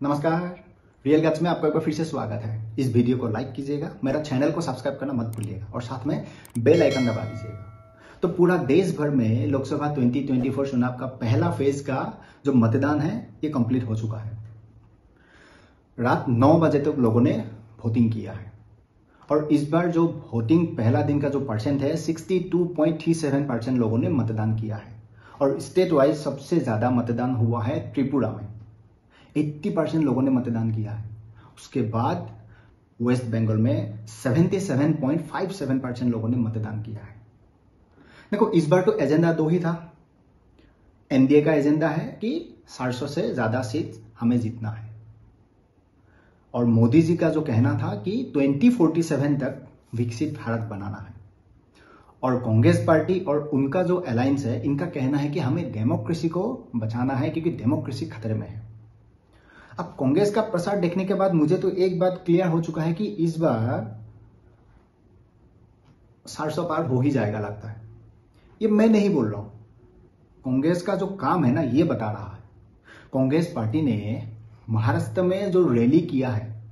नमस्कार। Real guts में आपका एक बार फिर से स्वागत है। इस वीडियो को लाइक कीजिएगा, मेरा चैनल को सब्सक्राइब करना मत भूलिएगा और साथ में बेल आइकन दबा दीजिएगा। तो पूरा देश भर में लोकसभा 2024 चुनाव का पहला फेज का जो मतदान है ये कंप्लीट हो चुका है। रात 9 बजे तक लोगों ने वोटिंग किया है और इस बार जो वोटिंग पहला दिन का जो परसेंट है 62.37% लोगों ने मतदान किया है और स्टेट वाइज सबसे ज्यादा मतदान हुआ है त्रिपुरा में, 80% लोगों ने मतदान किया है। उसके बाद वेस्ट बंगाल में 77.57% लोगों ने मतदान किया है। देखो, इस बार तो एजेंडा दो ही था। एनडीए का एजेंडा है कि 400 से ज्यादा सीट हमें जीतना है और मोदी जी का जो कहना था कि 2047 तक विकसित भारत बनाना है। और कांग्रेस पार्टी और उनका जो अलायंस है, इनका कहना है कि हमें डेमोक्रेसी को बचाना है क्योंकि डेमोक्रेसी खतरे में है। अब कांग्रेस का प्रसार देखने के बाद मुझे तो एक बात क्लियर हो चुका है कि इस बार 400 पार हो ही जाएगा लगता है। ये मैं नहीं बोल रहा हूं, कांग्रेस का जो काम है ना ये बता रहा है। कांग्रेस पार्टी ने महाराष्ट्र में जो रैली किया है,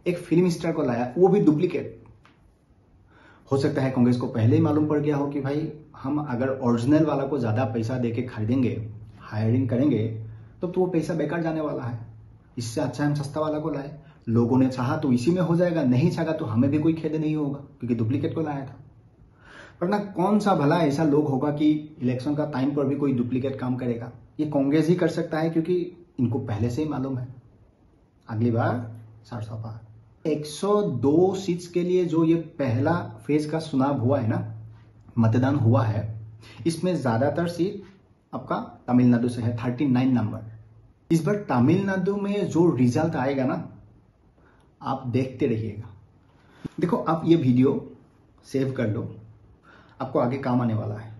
एक फिल्म स्टार को लाया, वो भी डुप्लीकेट। हो सकता है कांग्रेस को पहले ही मालूम पड़ गया हो कि भाई हम अगर ओरिजिनल वाला को ज्यादा पैसा देके खरीदेंगे, हायरिंग करेंगे तो वो पैसा बेकार जाने वाला है। इससे अच्छा हम सस्ता वाला को लाए। लोगों ने चाहा तो इसी में हो जाएगा, नहीं चाहा तो हमें भी कोई खेद नहीं होगा क्योंकि डुप्लीकेट को लाया था। वरना कौन सा भला ऐसा लोग होगा कि इलेक्शन का टाइम पर भी कोई डुप्लीकेट काम करेगा। ये कांग्रेस ही कर सकता है क्योंकि इनको पहले से ही मालूम है अगली बार 400 पार। 102 सीट्स के लिए जो ये पहला फेज का चुनाव हुआ है ना, मतदान हुआ है, इसमें ज्यादातर सीट आपका तमिलनाडु से है, 39 नंबर। इस बार तमिलनाडु में जो रिजल्ट आएगा ना, आप देखते रहिएगा। देखो, आप ये वीडियो सेव कर लो, आपको आगे काम आने वाला है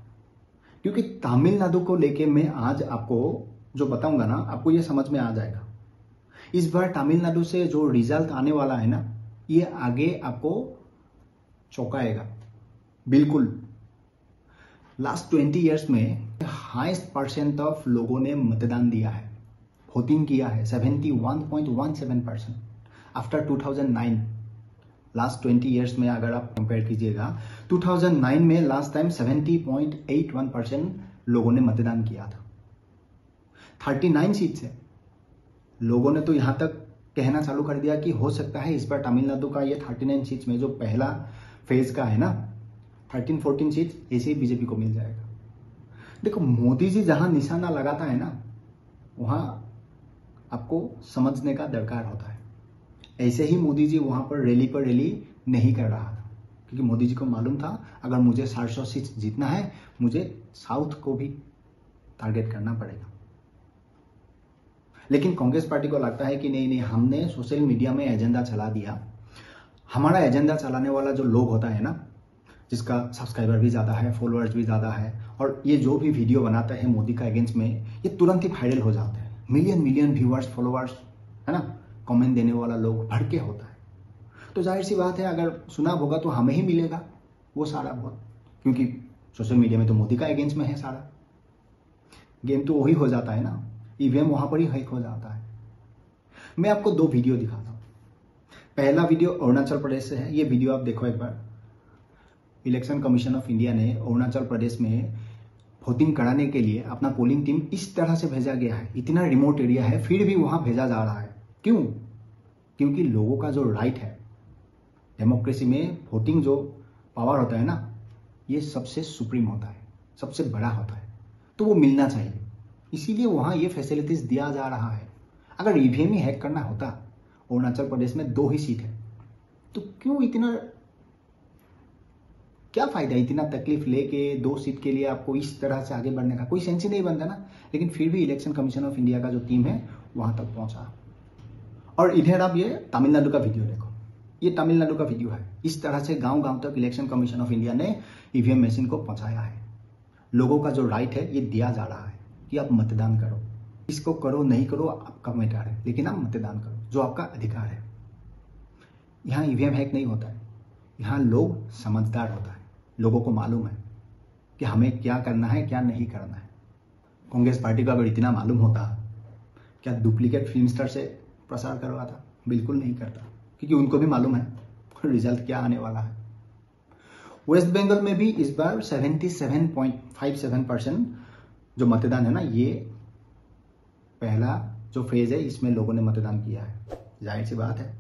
क्योंकि तमिलनाडु को लेके मैं आज आपको जो बताऊंगा ना, आपको ये समझ में आ जाएगा। इस बार तमिलनाडु से जो रिजल्ट आने वाला है ना, ये आगे आपको चौंकाएगा बिल्कुल। लास्ट 20 इयर्स में हाईएस्ट परसेंट ऑफ लोगों ने मतदान दिया है, वोटिंग किया है, 71.17% आफ्टर 2009। लास्ट 20 इयर्स में अगर आप कंपेयर कीजिएगा, 2009 में लास्ट टाइम 70.81% लोगों ने मतदान किया था। 39 सीट्स है। लोगों ने तो यहां तक कहना चालू कर दिया कि हो सकता है इस बार तमिलनाडु का ये 39 सीट्स में जो पहला फेज का है ना, 13-14 सीट्स ऐसे ही बीजेपी को मिल जाएगा। देखो, मोदी जी जहां निशाना लगाता है ना, वहां आपको समझने का दरकार होता है। ऐसे ही मोदी जी वहां पर रैली नहीं कर रहा था क्योंकि मोदी जी को मालूम था अगर मुझे 400 सीट जीतना है, मुझे साउथ को भी टारगेट करना पड़ेगा। लेकिन कांग्रेस पार्टी को लगता है कि नहीं, हमने सोशल मीडिया में एजेंडा चला दिया। हमारा एजेंडा चलाने वाला जो लोग होता है ना, जिसका सब्सक्राइबर भी ज्यादा है, फॉलोअर्स भी ज्यादा है, और ये जो भी वीडियो बनाता है मोदी का अगेंस्ट में, ये तुरंत ही वायरल हो जाते हैं। मिलियन व्यूअर्स, फॉलोअर्स है ना, कमेंट देने वाला लोग भड़के होता है। तो जाहिर सी बात है अगर चुनाव होगा तो हमें ही मिलेगा वो सारा वोट, क्योंकि सोशल मीडिया में तो मोदी का अगेंस्ट में है सारा। गेम तो वही हो जाता है ना, ईवीएम वहां पर ही हैक हो जाता है। मैं आपको 2 वीडियो दिखाता हूं। पहला वीडियो अरुणाचल प्रदेश से है। ये वीडियो आप देखो एक बार। इलेक्शन कमीशन ऑफ इंडिया ने अरुणाचल प्रदेश में वोटिंग कराने के लिए अपना पोलिंग टीम इस तरह से भेजा गया है। इतना रिमोट एरिया है फिर भी वहां भेजा जा रहा है। क्यों? क्योंकि लोगों का जो राइट है, डेमोक्रेसी में वोटिंग जो पावर होता है ना, ये सबसे सुप्रीम होता है, सबसे बड़ा होता है, तो वो मिलना चाहिए। इसीलिए वहां ये फैसिलिटीज दिया जा रहा है। अगर ईवीएम ही हैक करना होता, अरुणाचल प्रदेश में 2 ही सीट है, तो क्यों इतना, क्या फायदा इतना तकलीफ लेके 2 सीट के लिए आपको इस तरह से आगे बढ़ने का? कोई सेंस ही नहीं बनता ना। लेकिन फिर भी इलेक्शन कमीशन ऑफ इंडिया का जो टीम है वहां तक पहुंचा। और इधर आप ये तमिलनाडु का वीडियो देखो। ये तमिलनाडु का वीडियो है। इस तरह से गांव तक इलेक्शन कमीशन ऑफ इंडिया ने ईवीएम मशीन को पहुंचाया है। लोगों का जो राइट है ये दिया जा रहा है कि आप मतदान करो। इसको करो नहीं करो आपका मैटर है, लेकिन आप मतदान करो, जो आपका अधिकार है। यहाँ ईवीएम हैक नहीं होता है। यहाँ लोग समझदार होता है, लोगों को मालूम है कि हमें क्या करना है क्या नहीं करना है। कांग्रेस पार्टी को अगर इतना मालूम होता क्या डुप्लीकेट फिल्म स्टार से प्रसार करवाता? बिल्कुल नहीं करता, क्योंकि उनको भी मालूम है रिजल्ट क्या आने वाला है। वेस्ट बंगाल में भी इस बार 77.57% जो मतदान है ना, ये पहला जो फेज है इसमें लोगों ने मतदान किया है। जाहिर सी बात है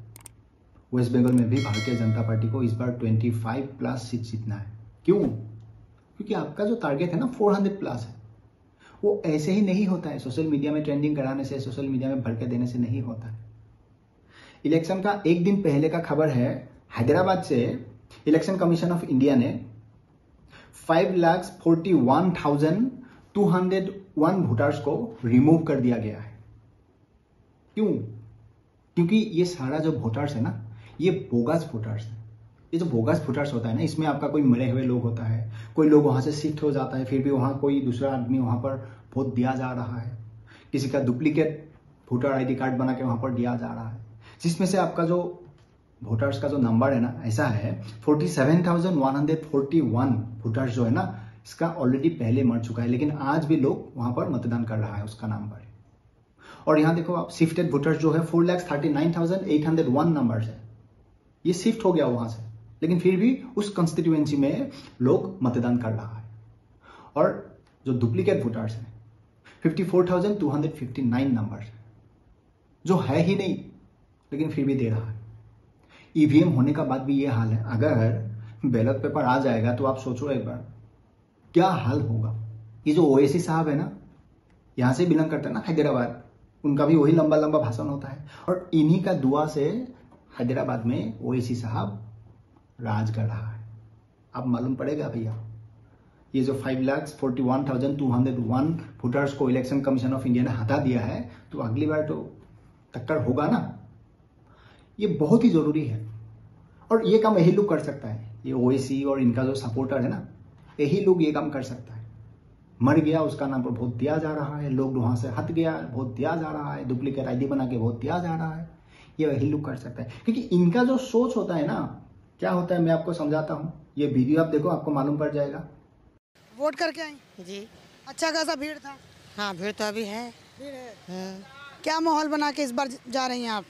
वेस्ट बंगाल में भी भारतीय जनता पार्टी को इस बार 25+ सीट जीतना है। क्यों? क्योंकि आपका जो टारगेट है ना 400+ है, वो ऐसे ही नहीं होता है। सोशल मीडिया में ट्रेंडिंग कराने से, सोशल मीडिया में भर के देने से नहीं होता है। इलेक्शन का एक दिन पहले का खबर है, हैदराबाद से इलेक्शन कमीशन ऑफ इंडिया ने 5,41,201 वोटर्स को रिमूव कर दिया गया है। क्यों? क्योंकि ये सारा जो वोटर्स है ना, ये बोगस वोटर्स है। ये जो बोगस वोटर्स होता है ना, इसमें आपका कोई मरे हुए लोग होता है, कोई लोग वहां से शिफ्ट हो जाता है, फिर भी वहां कोई दूसरा आदमी वहां पर वोट दिया जा रहा है, किसी का डुप्लीकेट वोटर आईडी कार्ड बना के वहां पर दिया जा रहा है, जिसमें से आपका जो वोटर्स का जो नंबर है ना, ऐसा है 47,141 वोटर्स जो है ना, इसका ऑलरेडी पहले मर चुका है, लेकिन आज भी लोग वहां पर मतदान कर रहा है उसका नाम पर। और यहां देखो आप, शिफ्टेड वोटर्स जो है 4,39,801 नंबर्स है, ये शिफ्ट हो गया वहां से, लेकिन फिर भी उस कंस्टिट्यूएंसी में लोग मतदान कर रहा है। और जो डुप्लीकेट वोटर्स है 54,259 नंबर्स, जो है ही नहीं लेकिन फिर भी दे रहा है। ईवीएम होने का बाद भी ये हाल है। अगर बैलेट पेपर आ जाएगा तो आप सोचो एक बार क्या हाल होगा। ये जो ओवैसी साहब है ना, यहां से बिलोंग करते हैं ना, हैदराबाद, उनका भी वही लंबा लंबा भाषण होता है, और इन्हीं का दुआ से हैदराबाद में ओवैसी साहब राज कर रहा है। अब मालूम पड़ेगा भैया, ये जो 5,41,201 वोटर्स को इलेक्शन कमीशन ऑफ इंडिया ने हटा दिया है, तो अगली बार तो टक्कर होगा ना। ये बहुत ही जरूरी है, और ये काम यही लोग कर सकता है। ये ओवैसी और इनका जो सपोर्टर है ना, यही लोग ये काम कर सकता है। मर गया उसका नाम पर वोट दिया जा रहा है, लोग वहां से हट गया वोट दिया जा रहा है, डुप्लीकेट आईडी बना के वोट दिया जा रहा है, ये वही लोग कर सकता है। क्योंकि इनका जो सोच होता है ना, क्या होता है मैं आपको समझाता हूँ। ये वीडियो आप देखो, आपको मालूम पड़ जाएगा। वोट करके आई जी। अच्छा खासा भीड़ था। हाँ, भीड़ तो अभी है। भीड़ है। क्या माहौल बना के इस बार जा रही हैं आप?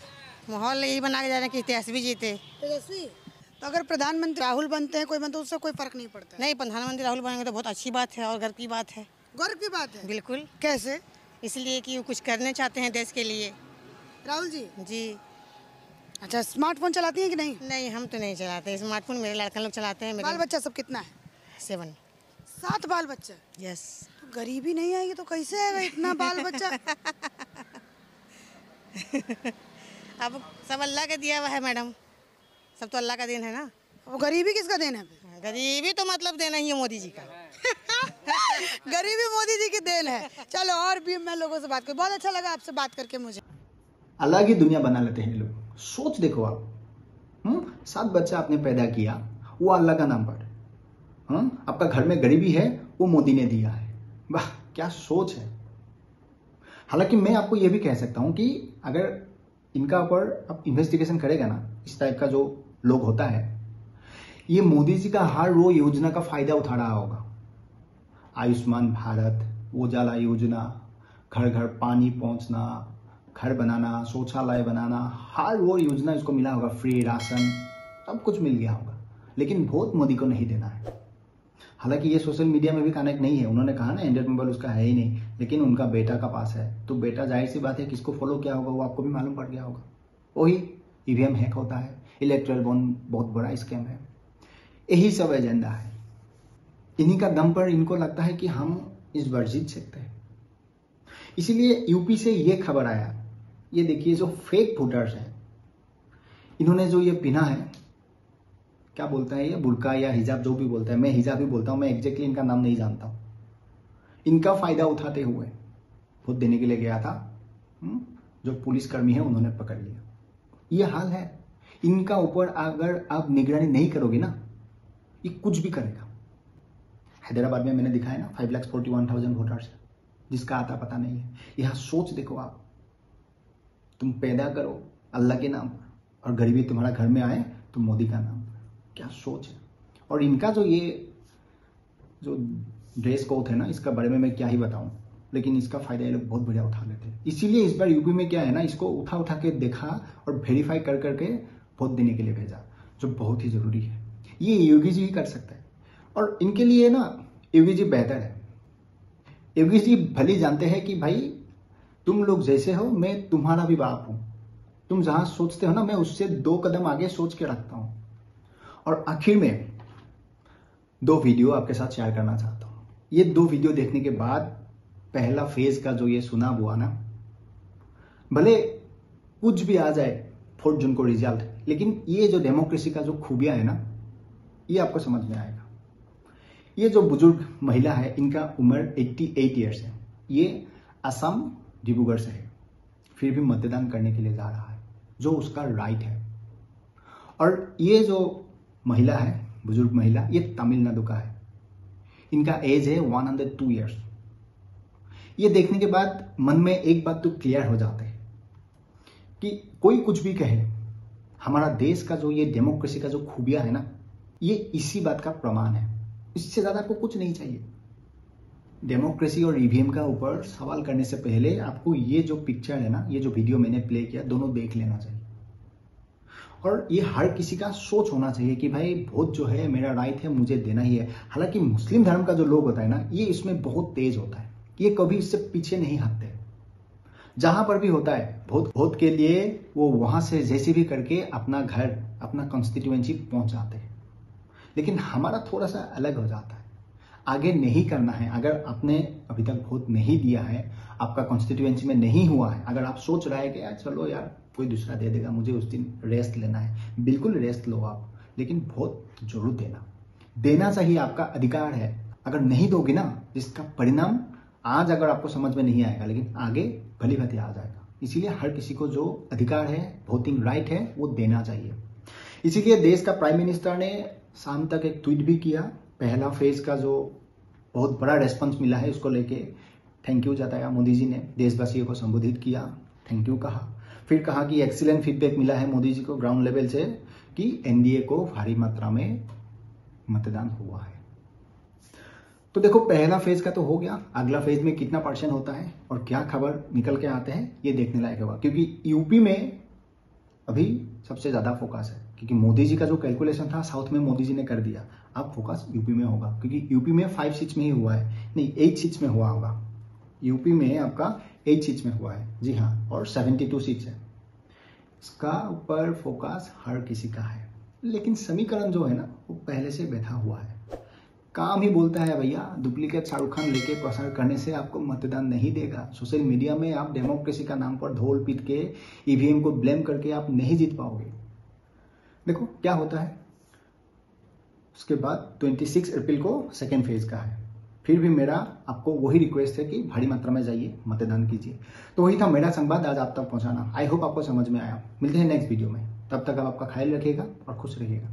माहौल यही बना के जा रहे हैं कि तेजस्वी जीते। तेजस्वी तो अगर प्रधानमंत्री राहुल बनते हैं कोई बनते, उससे कोई फर्क नहीं पड़ता है। नहीं, प्रधानमंत्री राहुल बनेंगे तो बहुत अच्छी बात है और गर्व की बात है। गर्व की बात है। बिल्कुल। कैसे? इसलिए कि वो कुछ करने चाहते हैं देश के लिए। राहुल जी जी। अच्छा, स्मार्टफोन चलाती हैं कि नहीं? नहीं, हम तो नहीं चलाते स्मार्टफोन, मेरे लड़का लोग चलाते हैं। बाल बच्चा सब कितना है? 7। 7 बाल बच्चा। यस। तो गरीबी नहीं आएगी तो कैसे आएगा इतना बाल बच्चा? अब सब अल्लाह का दिया हुआ है मैडम, सब तो अल्लाह का देन है ना। वो गरीबी किसका देन है? गरीबी तो मतलब देना ही है मोदी जी का। गरीबी मोदी जी की देन है। चलो, और भी मैं लोगों से बात करूं, बहुत अच्छा लगा आपसे बात करके मुझे। अलग ही दुनिया बना लेते हैं लोग। सोच देखो आप, 7 बच्चा आपने पैदा किया, वो अल्लाह का नाम पर। आपका घर में गरीबी है, वो मोदी ने दिया है। वाह, क्या सोच है। हालांकि मैं आपको यह भी कह सकता हूं कि अगर इनका ऊपर आप इन्वेस्टिगेशन करेगा ना, इस टाइप का जो लोग होता है, ये मोदी जी का हर वो योजना का फायदा उठा रहा होगा। आयुष्मान भारत, उजाला योजना, घर घर पानी पहुंचना, घर बनाना, शौचालय बनाना, हर वो योजना इसको मिला होगा, फ्री राशन, सब कुछ मिल गया होगा। लेकिन वोट मोदी को नहीं देना है। हालांकि ये सोशल मीडिया में भी कनेक्ट नहीं है। उन्होंने कहा ना एंड्रॉइड मोबाइल उसका है ही नहीं, लेकिन उनका बेटा का पास है, तो बेटा जाहिर सी बात है किसको फॉलो किया होगा वो आपको भी मालूम पड़ गया होगा। वही ईवीएम हैक होता है, इलेक्ट्रल बॉन्ड बहुत बड़ा स्कैम है, यही सब एजेंडा है। इन्हीं का दम पर इनको लगता है कि हम इस बार जीत सकते हैं। इसीलिए यूपी से ये खबर आया, ये देखिए जो फेक वोटर्स हैं, इन्होंने जो ये पहना है, क्या बोलता है ये, बुर्का या हिजाब, जो भी बोलता है, मैं हिजाब ही बोलता हूं, मैं एग्जैक्टली इनका नाम नहीं जानता हूं। इनका फायदा उठाते हुए वोट देने के लिए गया था, जो पुलिसकर्मी है उन्होंने पकड़ लिया। ये हाल है इनका ऊपर। अगर आप निगरानी नहीं करोगे ना, ये कुछ भी करेगा। हैदराबाद में मैंने दिखाया ना 5,41,000 वोटर्स, जिसका आता पता नहीं है। यहां सोच देखो आप, तुम पैदा करो अल्लाह के नाम पर, और गरीबी तुम्हारा घर में आए तो मोदी का नाम पर। क्या सोच है। और इनका जो ये जो ड्रेस कोड है ना, इसका बारे में मैं क्या ही बताऊं। लेकिन इसका फायदा ये लोग बहुत बढ़िया उठा लेते हैं। इसीलिए इस बार यूपी में क्या है ना, इसको उठा उठा के देखा और वेरीफाई कर करके वोट देने के लिए भेजा, जो बहुत ही जरूरी है। ये योगी जी ही कर सकते हैं और इनके लिए ना योगी जी बेहतर है। योगी जी भली जानते हैं कि भाई तुम लोग जैसे हो मैं तुम्हारा भी बाप हूं, तुम जहां सोचते हो ना मैं उससे 2 कदम आगे सोच के रखता हूं। और आखिर में 2 वीडियो आपके साथ शेयर करना चाहता हूं। ये 2 वीडियो देखने के बाद पहला फेज का जो ये चुनाव हुआ ना, भले कुछ भी आ जाए 4 जून को रिजल्ट, लेकिन ये जो डेमोक्रेसी का जो खूबियां है ना, ये आपको समझ में आएगा। ये जो बुजुर्ग महिला है, इनका उम्र 88 ईयर्स है। ये असम डिब्रूगढ़ से है, फिर भी मतदान करने के लिए जा रहा है, जो उसका राइट है। और ये जो महिला है, बुजुर्ग महिला, ये तमिलनाडु का है। इनका एज है 102 ईयर्स। ये देखने के बाद मन में एक बात तो क्लियर हो जाता है कि कोई कुछ भी कहे, हमारा देश का जो ये डेमोक्रेसी का जो खूबियां है ना, ये इसी बात का प्रमाण है। इससे ज्यादा आपको कुछ नहीं चाहिए। डेमोक्रेसी और ईवीएम का ऊपर सवाल करने से पहले आपको ये जो पिक्चर है ना, ये जो वीडियो मैंने प्ले किया, दोनों देख लेना चाहिए। और ये हर किसी का सोच होना चाहिए कि भाई वोट जो है मेरा राइट है, मुझे देना ही है। हालांकि मुस्लिम धर्म का जो लोग होता है ना, ये इसमें बहुत तेज होता है, ये कभी इससे पीछे नहीं हटते। जहां पर भी होता है वोट के लिए वो वहां से जैसे भी करके अपना घर, अपना कॉन्स्टिट्यूएंसी पहुंच जाते हैं। लेकिन हमारा थोड़ा सा अलग हो जाता है। आगे नहीं करना है, अगर आपने अभी तक वोट नहीं दिया है, आपका कॉन्स्टिट्यूएंसी में नहीं हुआ है, अगर आप सोच रहे हैं कि यार चलो यार कोई दूसरा दे देगा, मुझे उस दिन रेस्ट लेना है, बिल्कुल रेस्ट लो आप, लेकिन वोट जरूर देना चाहिए, आपका अधिकार है। अगर नहीं दोगे ना, जिसका परिणाम आज अगर आपको समझ में नहीं आएगा, लेकिन आगे भली भांति आ जाएगा। इसीलिए हर किसी को जो अधिकार है, वोटिंग राइट है, वो देना चाहिए। इसीलिए देश का प्राइम मिनिस्टर ने शाम तक एक ट्वीट भी किया। पहला फेज का जो बहुत बड़ा रेस्पॉन्स मिला है, उसको लेके थैंक यू जताया। मोदी जी ने देशवासियों को संबोधित किया, थैंक यू कहा। फिर कहा कि एक्सीलेंट फीडबैक मिला है मोदी जी को ग्राउंड लेवल से कि एनडीए को भारी मात्रा में मतदान हुआ है। तो देखो, पहला फेज का तो हो गया। अगला फेज में कितना % होता है और क्या खबर निकल के आते हैं, ये देखने लायक होगा। क्योंकि यूपी में अभी सबसे ज्यादा फोकस है, क्योंकि मोदी जी का जो कैलकुलेशन था साउथ में मोदी जी ने कर दिया। अब फोकस यूपी में होगा, क्योंकि यूपी में 5 सीट्स में ही हुआ है, नहीं 8 सीट्स में हुआ होगा। यूपी में आपका 8 सीट्स में हुआ है, जी हाँ, और 72 सीट्स है। इसका ऊपर फोकस हर किसी का है। लेकिन समीकरण जो है ना, वो पहले से बैठा हुआ है। काम ही बोलता है भैया, डुप्लीकेट शाहरुख खान लेके प्रसार करने से आपको मतदान नहीं देगा। सोशल मीडिया में आप डेमोक्रेसी का नाम पर ढोल पीट के ईवीएम को ब्लेम करके आप नहीं जीत पाओगे। देखो क्या होता है। उसके बाद 26 अप्रैल को सेकेंड फेज का है। फिर भी मेरा आपको वही रिक्वेस्ट है कि भारी मात्रा में जाइए, मतदान कीजिए। तो वही था मेरा संवाद आज आप तक पहुंचाना। आई होप आपको समझ में आया। मिलते हैं नेक्स्ट वीडियो में, तब तक आप आपका ख्याल रखिएगा और खुश रहिएगा।